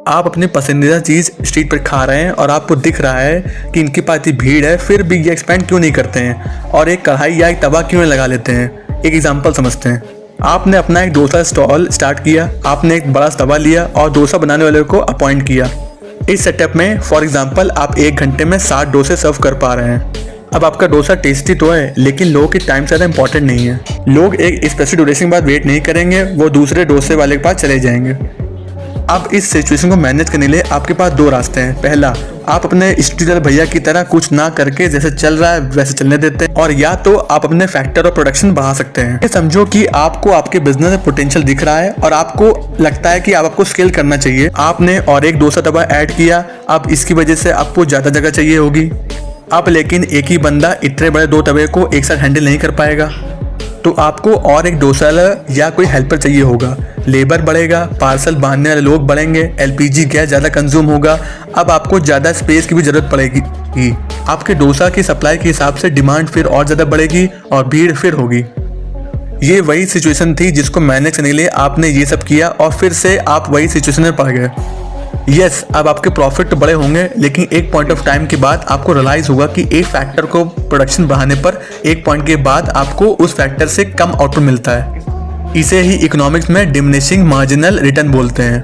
आप अपनी पसंदीदा चीज़ स्ट्रीट पर खा रहे हैं और आपको दिख रहा है कि इनके पास इतनी भीड़ है, फिर भी ये एक्सपेंड क्यों नहीं करते हैं और एक कढ़ाई या एक तवा क्यों नहीं लगा लेते हैं। एक एग्जांपल समझते हैं। आपने अपना एक डोसा स्टॉल स्टार्ट किया, आपने एक बड़ा तवा लिया और डोसा बनाने वाले को अपॉइंट किया। इस सेटअप में फॉर एग्जांपल आप 1 घंटे में 60 डोसे सर्व कर पा रहे हैं। अब आपका डोसा टेस्टी तो है, लेकिन लोगों की टाइम ज़्यादा इंपॉर्टेंट नहीं है। लोग एक स्पेसिफिक ड्यूरेशन के बाद वेट नहीं करेंगे, वो दूसरे डोसे वाले के पास चले जाएंगे। अब इस सिचुएशन को मैनेज करने के लिए आपके पास 2 रास्ते हैं। पहला, आप अपने स्ट्रीट भैया की तरह कुछ ना करके जैसे चल रहा है वैसे चलने देते हैं, और या तो आप अपने फैक्टर और प्रोडक्शन बढ़ा सकते हैं। ये समझो कि आपको आपके बिजनेस में पोटेंशियल दिख रहा है और आपको लगता है कि आपको स्केल करना चाहिए। आपने और एक डोसा तवा ऐड किया, अब इसकी वजह से आपको ज़्यादा जगह चाहिए होगी। अब लेकिन एक ही बंदा इतने बड़े 2 तवे को एक साथ हैंडल नहीं कर पाएगा, तो आपको और एक डोसा या कोई हेल्पर चाहिए होगा। लेबर बढ़ेगा, पार्सल बांधने वाले लोग बढ़ेंगे, एलपीजी गैस ज़्यादा कंज्यूम होगा। अब आपको ज़्यादा स्पेस की भी ज़रूरत पड़ेगी। आपके डोसा की सप्लाई के हिसाब से डिमांड फिर और ज़्यादा बढ़ेगी और भीड़ फिर होगी। ये वही सिचुएशन थी जिसको मैनेज करने के लिए आपने ये सब किया और फिर से आप वही सिचुएशन में पड़ गए। यस, अब आपके प्रॉफिट बड़े होंगे, लेकिन एक पॉइंट ऑफ टाइम के बाद आपको रियलाइज होगा कि एक फैक्टर को प्रोडक्शन बढ़ाने पर एक पॉइंट के बाद आपको उस फैक्टर से कम आउटपुट मिलता है। इसे ही इकोनॉमिक्स में डिमिनिशिंग मार्जिनल रिटर्न बोलते हैं।